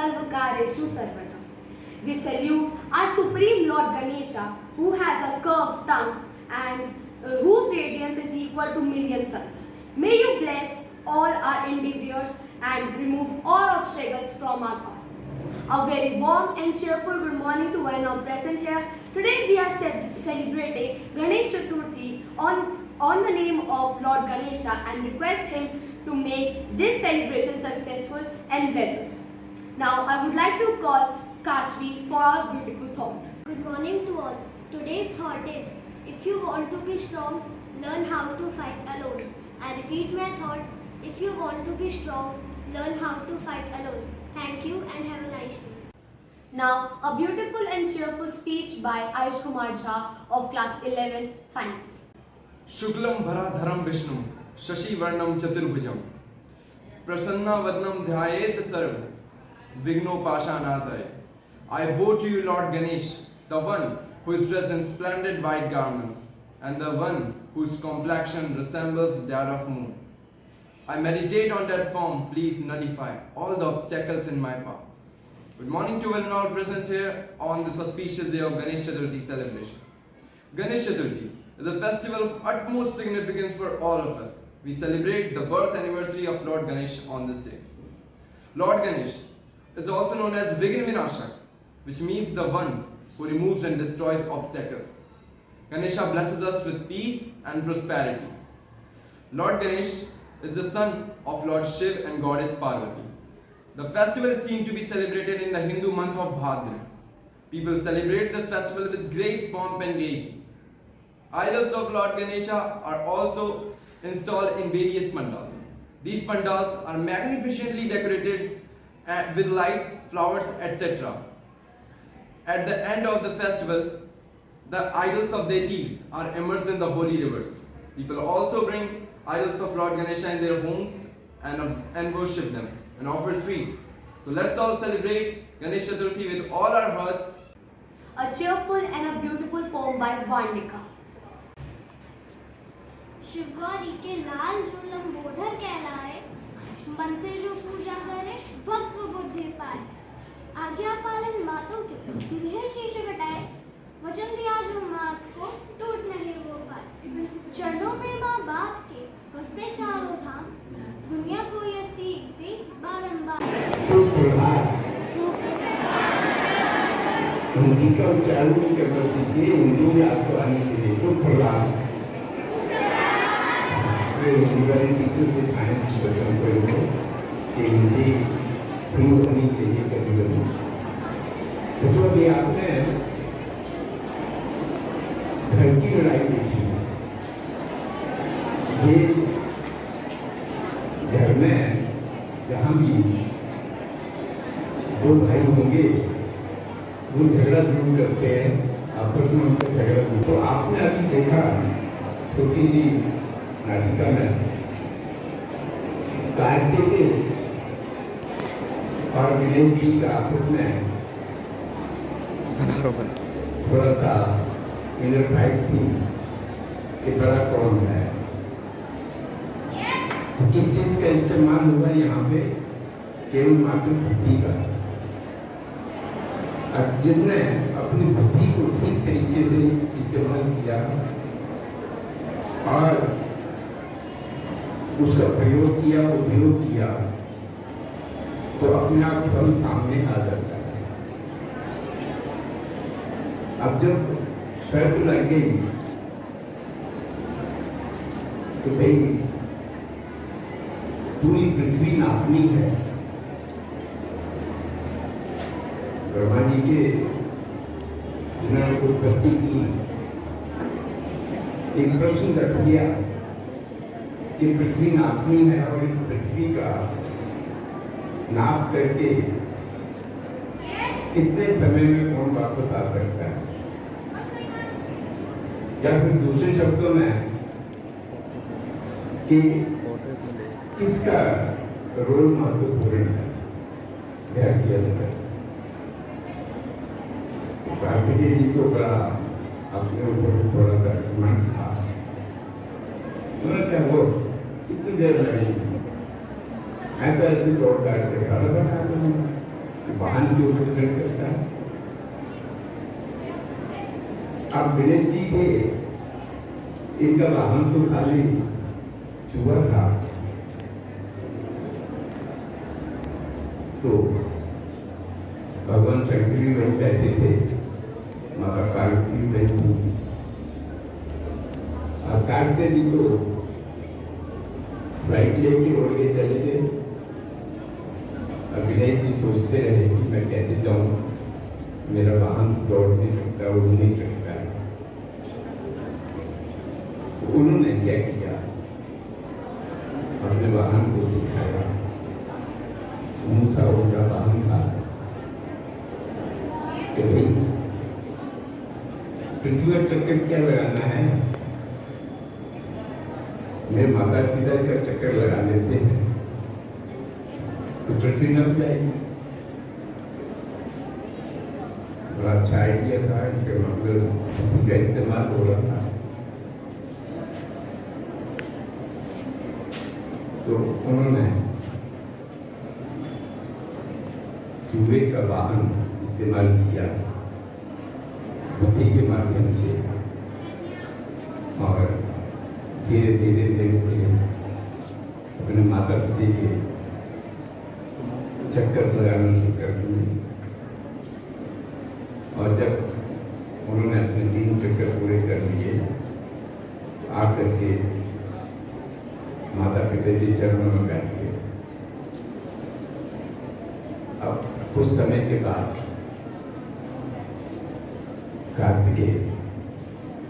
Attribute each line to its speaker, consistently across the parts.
Speaker 1: Sarvakareshu Sarvata. We salute our Supreme Lord Ganesha, who has a curved tongue and whose radiance is equal to million suns. May you bless all our endeavors and remove all obstacles from our path. A very warm and cheerful good morning to one now present here. Today we are celebrating Ganesh Chaturthi on the name of Lord Ganesha and request him to make this celebration successful and bless us. Now I would like to call Kashvi for our beautiful thought.
Speaker 2: Good morning to all. Today's thought is, if you want to be strong, learn how to fight alone. I repeat my thought, if you want to be strong, learn how to fight alone. Thank you and have a nice day.
Speaker 1: Now a beautiful and cheerful speech by Ayush Kumar Jha of class 11 Science.
Speaker 3: शुक्लम भराधरम Vishnu Shashi वर्णम चतुर्भुजम Prasanna वदनम ध्यायेत serve विघ्नोपाशानाथाय. I bow to you, Lord Ganesh, the one who is dressed in splendid white garments and the one whose complexion resembles that of moon. I meditate on that form. Please nullify all the obstacles in my path. Good morning to one and all present here on this auspicious day of Ganesh Chaturthi celebration. Ganesh Chaturthi is a festival of utmost significance for all of us. We celebrate the birth anniversary of Lord Ganesh on this day. Lord Ganesh is also known as Vigna Vinashak, which means the one who removes and destroys obstacles. Ganesha blesses us with peace and prosperity. Lord Ganesh is the son of Lord Shiv and goddess Parvati. The festival is seen to be celebrated in the Hindu month of Bhadra. People celebrate this festival with great pomp and gaiety. Idols of Lord Ganesha are also installed in various pandals. These pandals are magnificently decorated with lights, flowers, etc. At the end of the festival, the idols of deities are immersed in the holy rivers. People also bring idols of Lord Ganesha in their homes and worship them and offer sweets. So let's all celebrate Ganesh Chaturthi with all our hearts.
Speaker 1: A cheerful and a beautiful poem by Vandika.
Speaker 2: Shiv Gauri के लाल जो लंबोदर कहलाए, मन से जो पूजा करे भक्त बुद्धि पाए. आज्ञा पालन मातों के दिव्य शीश घटाए, वचन दिया जो मात को टूट नहीं वो पाए. चरणों में माँ बाप के बसते चारों धाम, दुनिया को यह सीख दी बारंबार.
Speaker 4: हिंदी का उच्चारण नहीं करना सीखिए, हिंदी में आपको आने के लिए सुप्रभात. हिंदी वाले टीचर से खाएं बच्चों को कि हिंदी प्रयोग होनी चाहिए कभी कभी. तो अभी आपने घर की लड़ाई देखी. ये घर में जहाँ भी दो भाई होंगे वो झगड़ा जरूर करते हैं, आपस में उनका झगड़ा. तो आपने अभी देखा छोटी सी नाटिका में कार्तिक और विनय जी का आपस में थोड़ा सा इनर फाइट थी कि बड़ा कौन है. तो किस चीज का इस्तेमाल हुआ यहाँ पे? केवल मात्र बुद्धि का. अब जिसने अपनी बुद्धि को ठीक तरीके से इस्तेमाल किया और उसका प्रयोग किया, उपयोग किया, तो अपने आप फल सामने आ जाता है. अब जब शर्त लग गई तो भाई पूरी पृथ्वी नापनी है, ब्रह्मा जी के उन्होंने उत्पत्ति की, एक प्रश्न रख दिया कि पृथ्वी नापनी है और इस पृथ्वी का नाप करके कितने समय में कौन वापस आ सकता है. या फिर दूसरे शब्दों में कि किसका रोल महत्वपूर्ण है ध्यान किया जाता है. कार्तिकेय जी को बड़ा अपने ऊपर थोड़ा सा मन था. उन्होंने वो कितनी देर लगेगी, मैं तो ऐसे दौड़ डाल के खड़ा बना दूंगा. वाहन के ऊपर डिपेंड करता है। अब गणेश जी थे, इनका वाहन तो खाली चूहा था, तो भगवान शंकर भी वहीं बैठे थे, माता पार्वती भी वहीं थी। अब कार्तिकेय जी तो फ्लाइट लेके उड़ के चले गए। अब गणेश जी सोचते रहे कि मैं कैसे जाऊं, मेरा वाहन तो दौड़ नहीं सकता, उड़ नहीं सकता। तो उन्होंने क्या किया, अपने वाहन को सिखाया। मूसा उनका वाहन था कि भाई पृथ्वी पर चक्कर क्या लगाना है, मेरे माता पिता का चक्कर लगा देते हैं तो पृथ्वी नब जाएगी। बड़ा अच्छा आइडिया था, इसका मतलब पृथ्वी का इस्तेमाल हो रहा था। तो उन्होंने चूहे का वाहन इस्तेमाल किया बुद्धि के माध्यम से, और धीरे धीरे धीरे अपने माता पिता के चक्कर लगाना शुरू कर दिए। और जब उन्होंने अपने 3 चक्कर पूरे कर लिए, आकर के माता पिता के चरणों में बैठ गए। अब कुछ समय के बाद कार्तिकेय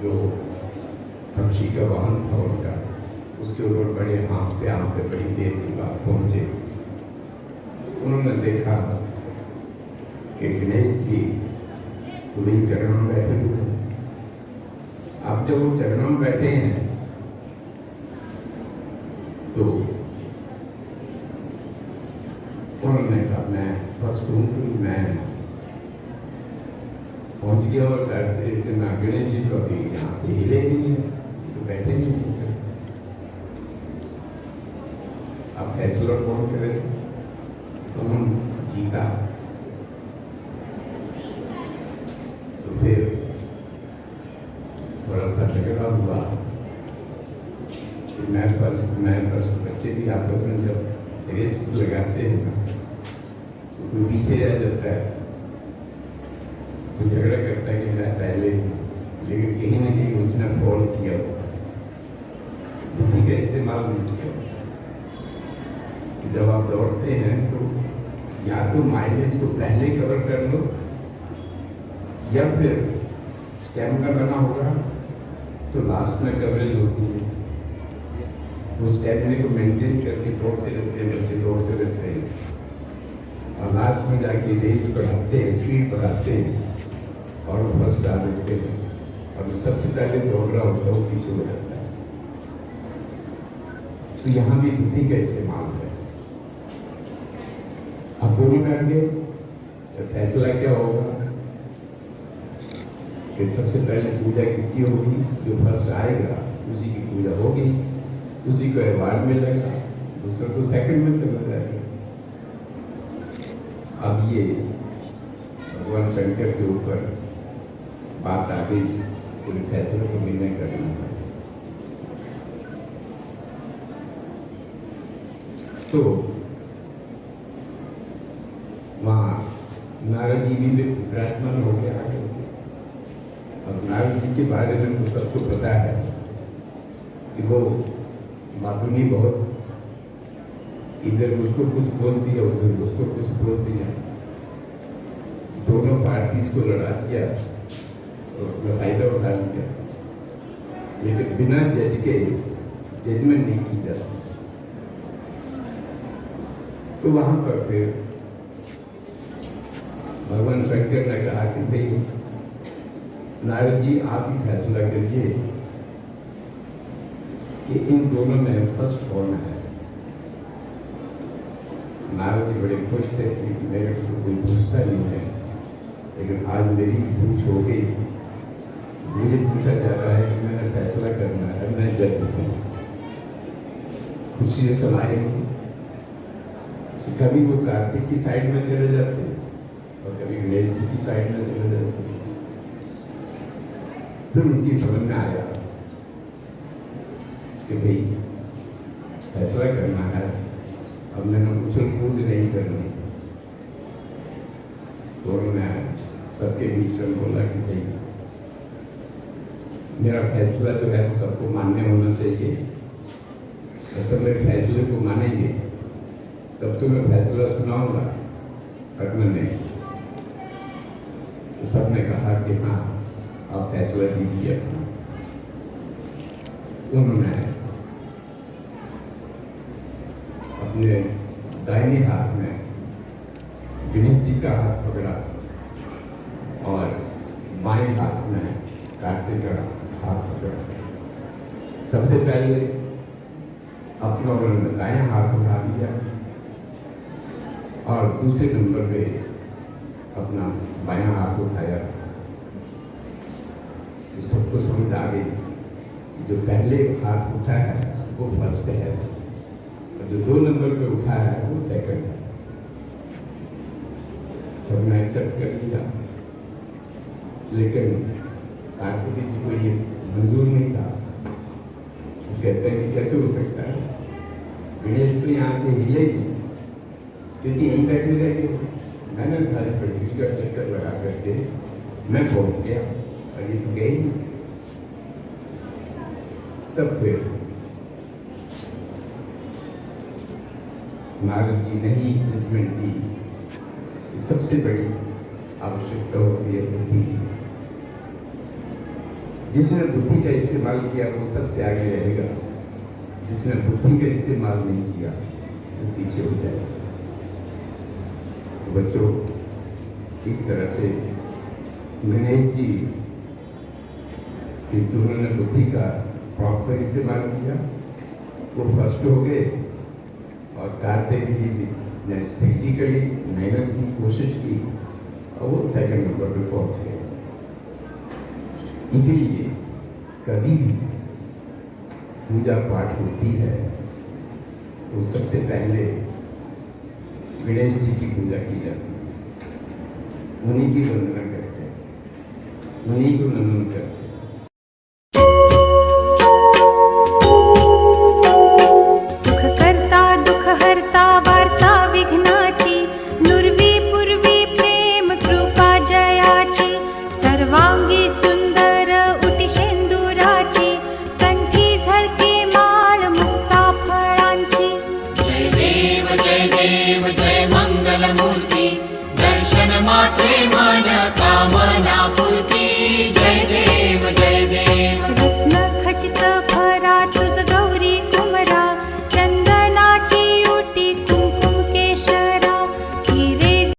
Speaker 4: जो पक्षी का वाहन था उनका, उसके ऊपर बड़े हाँफते बड़ी देर के बाद पहुंचे। उन्होंने देखा कि गणेश जी पूरी चरणों में बैठे हुए हैं। अब जब वो चरणों में बैठे हैं तो उन्होंने कहा मैं फर्स्ट हूँ, मैं पहुंच गया। और गणेश जी तो अभी यहाँ से हिले नहीं है, तो बैठे नहीं है। अब फैसला कौन करे, कौन जीता। तो फिर थोड़ा सा झगड़ा हुआ। मैं फर्स्ट बच्चे भी आपस में जब रेस लगाते हैं ना, तो कोई पीछे रह जाता है तो झगड़ा करता है कि मैं पहले, लेकिन कहीं ना कहीं उसने फॉल किया, बुद्धि का इस्तेमाल नहीं किया। जब आप दौड़ते हैं तो या तो माइलेज को पहले कवर कर लो, या फिर स्कैम का बना होगा तो लास्ट में कवरेज होती है। तो स्टैमिना को मेंटेन करके दौड़ते रहते हैं बच्चे, दौड़ते रहते हैं और लास्ट में जाके रेस बढ़ाते हैं, स्पीड बढ़ाते हैं और वो फर्स्ट आ देते हैं। और जो सबसे पहले दौड़ रहा होता है वो पीछे हो जाता है। तो यहाँ भी बुद्धि का इस्तेमाल है। अब दोनों में आगे तो फैसला क्या होगा कि सबसे पहले पूजा किसकी होगी, जो फर्स्ट आएगा उसी की पूजा होगी, उसी को अवार्ड मिलेगा, दूसरा तो सेकंड में चला जाएगा। अब ये भगवान शंकर के ऊपर बात आ गई, कोई फैसला तो निर्णय करना है। तो वहाँ नारद जी भी विराजमान हो गया। अब नारद जी के बारे में तो सबको पता है कि वो माधुनी बहुत, इधर उसको कुछ बोल दिया, उधर उसको कुछ बोल दिया, दोनों पार्टीज को लड़ा दिया और फायदा उठा लिया। लेकिन बिना जज के जजमेंट नहीं की जाती। तो वहां पर फिर भगवान शंकर ने कहा कि भाई नारद जी आप ही फैसला करिए कि इन दोनों में फर्स्ट कौन है। नारद जी बड़े खुश थे कि मेरे को तो कोई पूछता नहीं है, लेकिन आज मेरी पूछ हो गई, मुझे पूछा जा रहा है कि मैंने फैसला करना है, मैं जज हूँ। खुशी से समाये कभी वो कार्तिक की साइड में चले जाते, और कभी गणेश जी की साइड में चले जाते। फिर उनकी समझ में आया कि भाई फैसला करना है, अब मैंने उछल कूद नहीं करनी। तो उन्होंने सबके बीच में बोला कि भाई मेरा फैसला जो है वो सबको मान्य होना चाहिए, और सब मेरे फैसले को मानेंगे तब तो मैं फैसला सुनाऊंगा, वरना नहीं। तो सबने कहा कि हाँ आप फैसला कीजिए अपना। उन्होंने अपने दाहिने हाथ में गणेश जी का हाथ पकड़ा और बाएं हाथ में कार्तिक का हाथ पकड़ा। सबसे पहले अपना उन्होंने दायां हाथ उठा दिया और दूसरे नंबर पे अपना बायां हाथ उठाया। तो सबको समझ आ गई जो पहले हाथ उठा है वो फर्स्ट है और जो 2 नंबर पे उठा है वो सेकंड है। सबने एक्सेप्ट कर लिया, लेकिन कार्तिक जी को ये मंजूर नहीं था। वो कहते हैं कि कैसे हो सकता है, गणेश तो यहाँ से हिलेगी क्योंकि यहीं बैठे रहेंगे। मैंने सारी पृथ्वी का चक्कर लगा करके मैं पहुंच गया और ये तो गई नहीं। तब फिर नारद जी ने ही जजमेंट दी कि सबसे बड़ी आवश्यकता होती है बुद्धि। जिसने बुद्धि का इस्तेमाल किया वो सबसे आगे रहेगा, जिसने बुद्धि का इस्तेमाल नहीं किया वो पीछे हो जाएगा। तो बच्चों, इस तरह से गणेश जी क्योंकि उन्होंने बुद्धि का प्रॉपर इस्तेमाल किया वो फर्स्ट हो गए, और कार्तिक जी ने फिजिकली मेहनत की कोशिश की और वो सेकंड नंबर पे पहुंच गए। इसीलिए कभी भी पूजा पाठ होती है तो सबसे पहले गणेश जी की पूजा की जाती है, उन्हीं की वंदना करते हैं, उन्हीं को नमन करते हैं।
Speaker 5: सुख करता दुख हरता वार्ता विघ्नाची, नुरवी पूर्वी प्रेम कृपा जयाची, सर्वांगी सुंदर उटिशेंदुराची, कंठी झळके माळ मुक्ता फळांची।
Speaker 6: जय देव जय मंगलमूर्ती, दर्शन मात्रे मन